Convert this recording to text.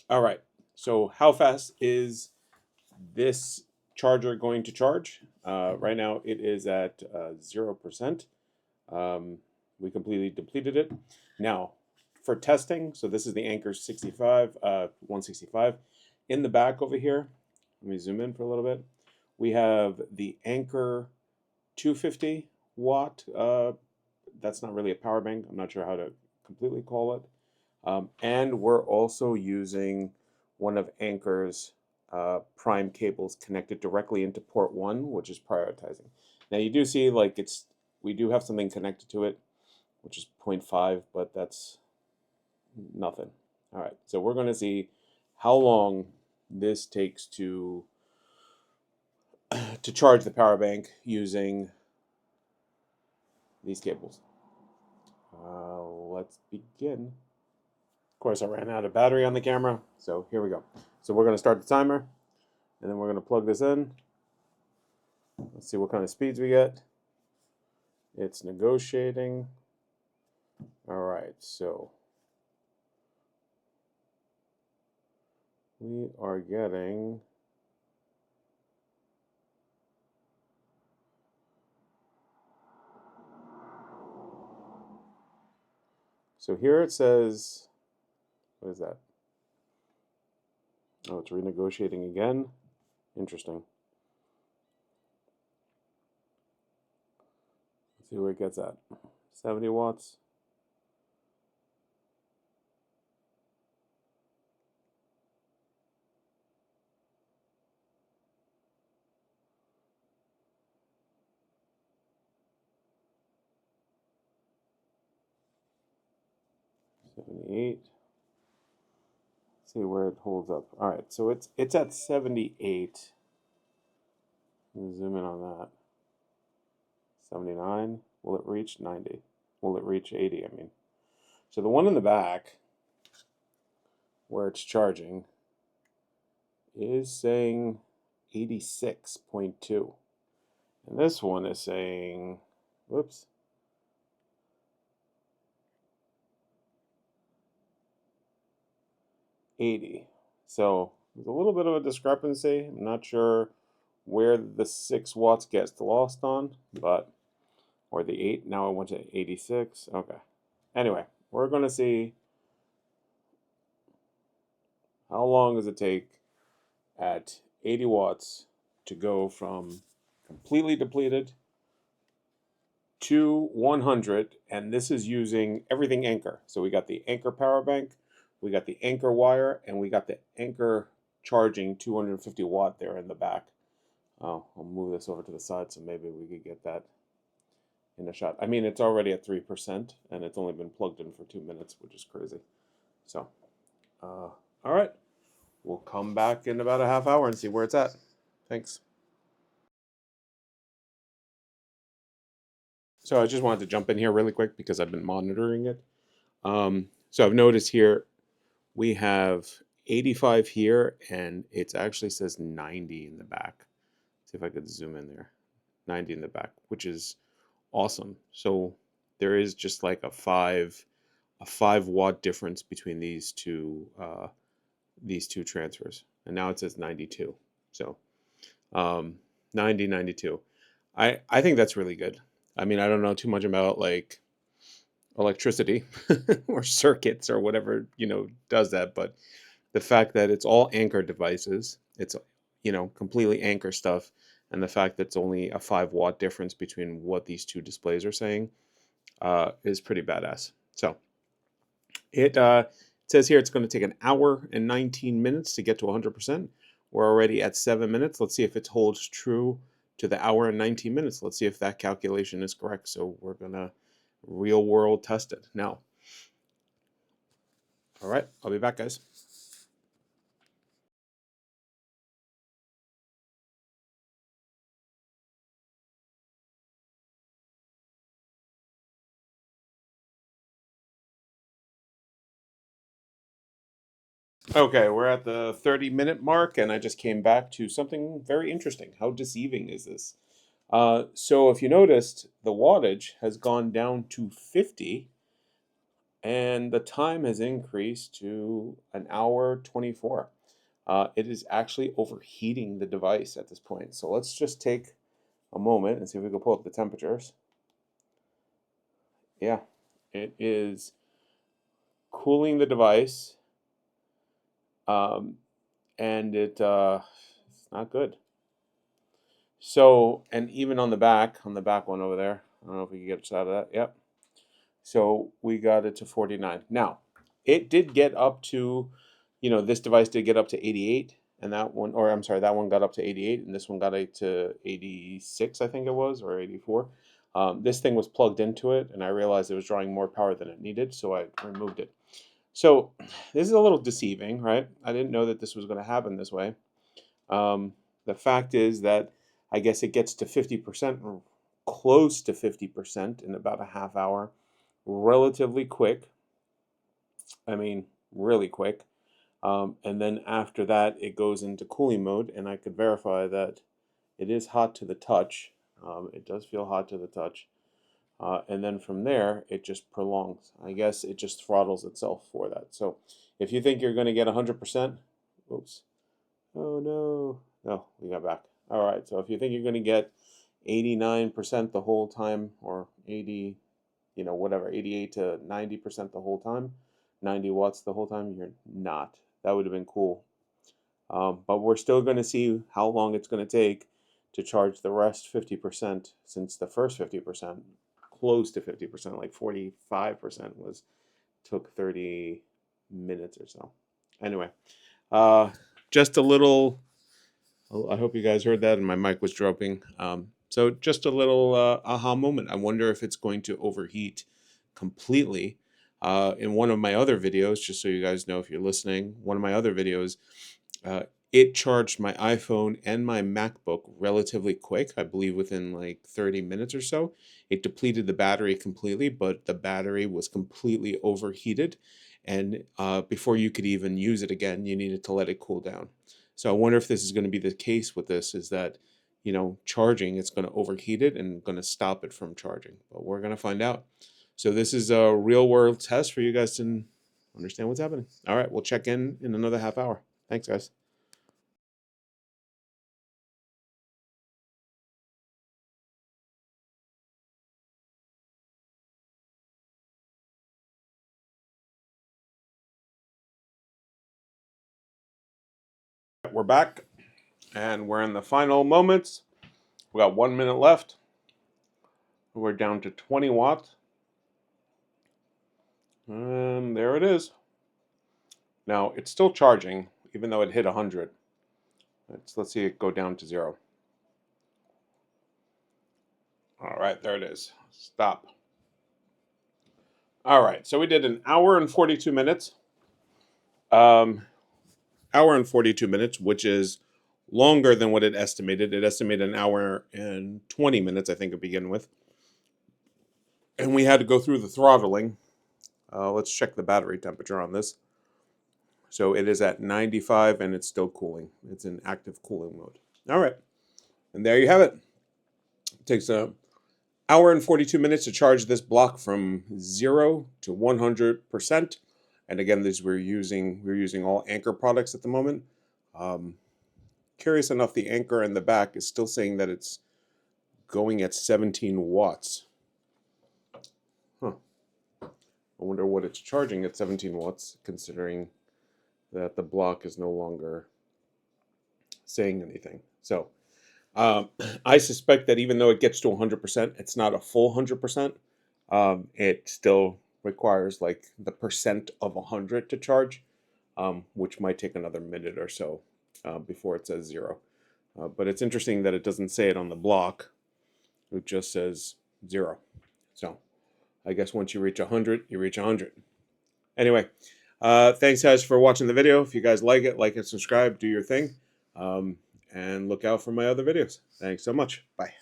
All right. So how fast is this charger going to charge? Right now it is at 0%. We completely depleted it. Now, for testing, so this is the Anker 165. In the back over here, let me zoom in for a little bit. We have the Anker 250 watt. That's not really a power bank. I'm not sure how to completely call it. And we're also using one of Anker's prime cables connected directly into port 1, which is prioritizing. Now you do see like we do have something connected to it, which is 0.5, but that's nothing. All right, so we're going to see how long this takes to charge the power bank using these cables. Let's begin. Of course, I ran out of battery on the camera, so here we go. So we're going to start the timer, and then we're going to plug this in. Let's see what kind of speeds we get. It's negotiating. All right, so we are getting so here it says, what is that? Oh, it's renegotiating again. Interesting. Let's see where it gets at. 70 watts. $78. See where it holds up. All right, so it's at 78. Let me zoom in on that. 79. Will it reach 90? Will it reach 80? I mean, so the one in the back where it's charging is saying 86.2, and this one is saying, whoops, 80. So there's a little bit of a discrepancy. I'm not sure where the 6 watts gets lost on, but, or the 8, now I went to 86. Okay. Anyway, we're going to see how long does it take at 80 watts to go from completely depleted to 100, and this is using everything Anker. So we got the Anker power bank, we got the Anker wire, and we got the Anker charging 250 watt there in the back. Oh, I'll move this over to the side so maybe we could get that in a shot. I mean, it's already at 3%, and it's only been plugged in for 2 minutes, which is crazy. So, all right, we'll come back in about a half hour and see where it's at. Thanks. So I just wanted to jump in here really quick because I've been monitoring it. So I've noticed here we have 85 here, and it actually says 90 in the back. See if I could zoom in there. 90 in the back, which is awesome. So there is just like a 5 watt difference between these two transfers, and now it says 92. So 90, 92. I think that's really good. I mean, I don't know too much about like electricity or circuits or whatever, does that, but the fact that it's all Anker devices, it's, completely Anker stuff, and the fact that it's only a 5 watt difference between what these two displays are saying is pretty badass. So it says here it's going to take an hour and 19 minutes to get to 100%. We're already at 7 minutes. Let's see if it holds true to the hour and 19 minutes. Let's see if that calculation is correct. So we're going to real world test it now. All right, I'll be back, guys. Okay, we're at the 30-minute mark, and I just came back to something very interesting. How deceiving is this? So if you noticed, the wattage has gone down to 50, and the time has increased to an hour 24. It is actually overheating the device at this point. So let's just take a moment and see if we can pull up the temperatures. Yeah, it is cooling the device, and it's not good. So, and even on the back one over there, I don't know if we can get a shot of that. Yep. So we got it to 49. Now, it did get up to, this device did get up to 88, and that one, or I'm sorry, that one got up to 88, and this one got it to 86, I think it was, or 84. This thing was plugged into it, and I realized it was drawing more power than it needed, so I removed it. So this is a little deceiving, right? I didn't know that this was going to happen this way. The fact is that I guess it gets to 50% or close to 50% in about a half hour, relatively quick. I mean, really quick. And then after that, it goes into cooling mode, and I could verify that it is hot to the touch. It does feel hot to the touch. And then from there, it just prolongs. I guess it just throttles itself for that. So if you think you're going to get 100%, oops. Oh no. No, we got back. All right. So if you think you're going to get 89% the whole time, or 80, whatever, 88 to 90% the whole time, 90 watts the whole time, you're not. That would have been cool. But we're still going to see how long it's going to take to charge the rest 50%, since the first 50%, close to 50%, like 45% took 30 minutes or so. Anyway, just a little, I hope you guys heard that, and my mic was dropping. So just a little aha moment. I wonder if it's going to overheat completely. In one of my other videos, just so you guys know if you're listening, one of my other videos, it charged my iPhone and my MacBook relatively quick, I believe within like 30 minutes or so. It depleted the battery completely, but the battery was completely overheated. And before you could even use it again, you needed to let it cool down. So I wonder if this is going to be the case with this, is that, charging, it's going to overheat it and going to stop it from charging. But we're going to find out. So this is a real world test for you guys to understand what's happening. All right, we'll check in another half hour. Thanks, guys. We're back, and we're in the final moments. We got 1 minute left. We're down to 20 watts. And there it is. Now, it's still charging, even though it hit 100. Let's see it go down to 0. All right, there it is. Stop. All right, so we did an hour and 42 minutes. Hour and 42 minutes, which is longer than what it estimated. It estimated an hour and 20 minutes, I think, to begin with. And we had to go through the throttling. Let's check the battery temperature on this. So it is at 95 and it's still cooling. It's in active cooling mode. All right. And there you have it. It takes an hour and 42 minutes to charge this block from 0 to 100%. And again, we're using all Anker products at the moment. Curious enough, the Anker in the back is still saying that it's going at 17 watts. Huh. I wonder what it's charging at 17 watts, considering that the block is no longer saying anything. So I suspect that even though it gets to 100%, it's not a full 100%. It still requires like the percent of 100 to charge, which might take another minute or so before it says 0. But it's interesting that it doesn't say it on the block. It just says 0. So I guess once you reach 100, you reach 100. Anyway, thanks guys for watching the video. If you guys like it, subscribe, do your thing. And look out for my other videos. Thanks so much. Bye.